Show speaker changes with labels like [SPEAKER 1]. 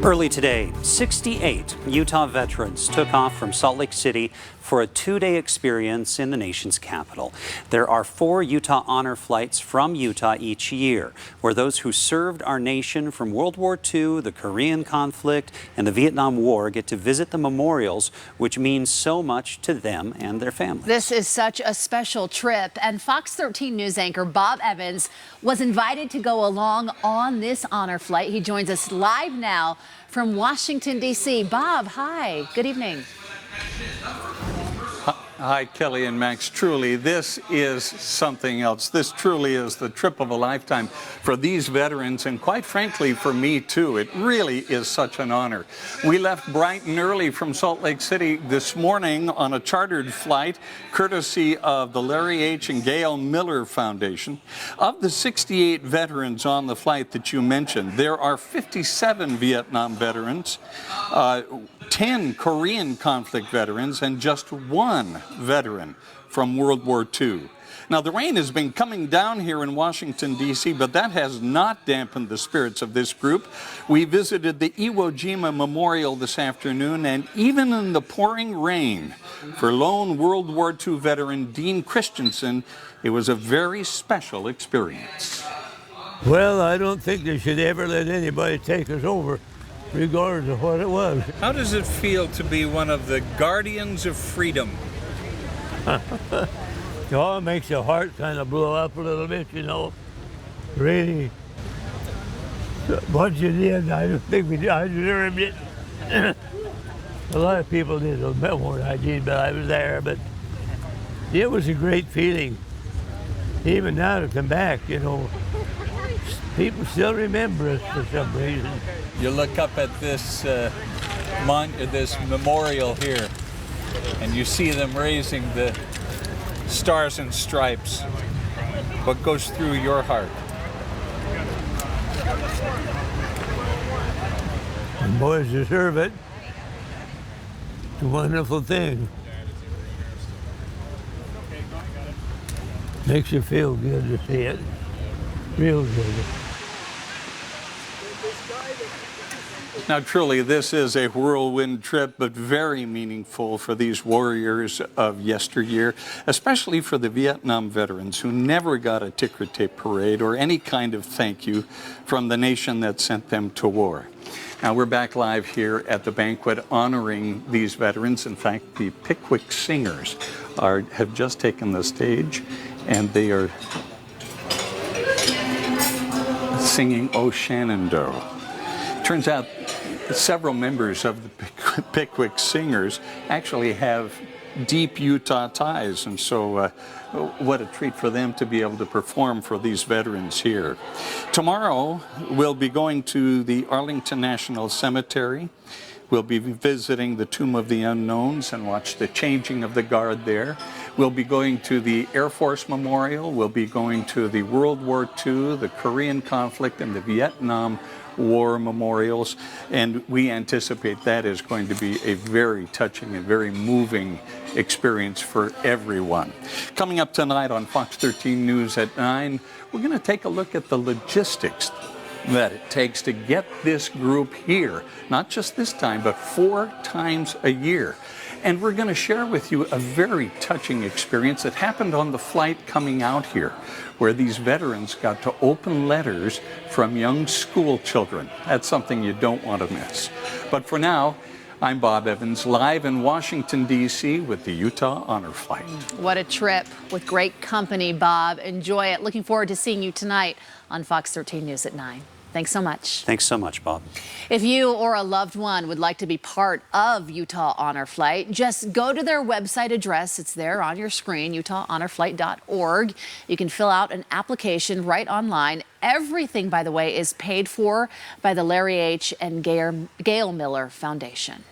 [SPEAKER 1] Early today, 68 Utah veterans took off from Salt Lake City for a two-day experience in the nation's capital. There are 4 Utah honor flights from Utah each year, where those who served our nation from World War II, the Korean conflict, and the Vietnam War get to visit the memorials, which means so much to them and their families.
[SPEAKER 2] This is such a special trip, and Fox 13 News anchor Bob Evans was invited to go along on this honor flight. He joins us live now from Washington, D.C. Bob, hi. Good evening.
[SPEAKER 3] Hi, Kelly and Max. Truly, this is something else. This truly is the trip of a lifetime for these veterans, and quite frankly, for me too. It really is such an honor. We left bright and early from Salt Lake City this morning on a chartered flight, courtesy of the Larry H. and Gail Miller Foundation. Of the 68 veterans on the flight that you mentioned, there are 57 Vietnam veterans, 10 Korean conflict veterans, and just 1 veteran from World War II. Now, the rain has been coming down here in Washington, D.C., but that has not dampened the spirits of this group. We visited the Iwo Jima Memorial this afternoon, and even in the pouring rain, for lone World War II veteran Dean Christensen, it was a very special experience.
[SPEAKER 4] Well, I don't think they should ever let anybody take us over, regardless of what it was.
[SPEAKER 3] How does it feel to be one of the guardians of freedom?
[SPEAKER 4] Oh, it makes your heart kind of blow up a little bit, you know. Really. What you did, I don't think I deserved it. A lot of people did a bit more than I did, but I was there. But it was a great feeling. Even now to come back, you know, people still remember us for some reason.
[SPEAKER 3] You look up at this this memorial here, and you see them raising the stars and stripes. What goes through your heart?
[SPEAKER 4] The boys deserve it. It's a wonderful thing. Makes you feel good to see it. Real good.
[SPEAKER 3] Now, truly, this is a whirlwind trip, but very meaningful for these warriors of yesteryear, especially for the Vietnam veterans who never got a ticker tape parade or any kind of thank you from the nation that sent them to war. Now, we're back live here at the banquet honoring these veterans. In fact, the Pickwick Singers have just taken the stage, and they are singing "O Shenandoah." Turns out several members of the Pickwick Singers actually have deep Utah ties, and so what a treat for them to be able to perform for these veterans here. Tomorrow, we'll be going to the Arlington National Cemetery. We'll be visiting the Tomb of the Unknowns and watch the changing of the guard there. We'll be going to the Air Force Memorial. We'll be going to the World War II, the Korean conflict, and the Vietnam War memorials, and we anticipate that is going to be a very touching and very moving experience for everyone. Coming up tonight on Fox 13 News at 9, we're going to take a look at the logistics that it takes to get this group here, not just this time, but 4 times a year. And we're going to share with you a very touching experience that happened on the flight coming out here, where these veterans got to open letters from young school children. That's something you don't want to miss. But for now, I'm Bob Evans, live in Washington, D.C. with the Utah Honor Flight.
[SPEAKER 2] What a trip with great company, Bob. Enjoy it. Looking forward to seeing you tonight on Fox 13 News at 9. Thanks so much.
[SPEAKER 1] Thanks so much, Bob.
[SPEAKER 2] If you or a loved one would like to be part of Utah Honor Flight, just go to their website address. It's there on your screen, utahhonorflight.org. You can fill out an application right online. Everything, by the way, is paid for by the Larry H. and Gail Miller Foundation.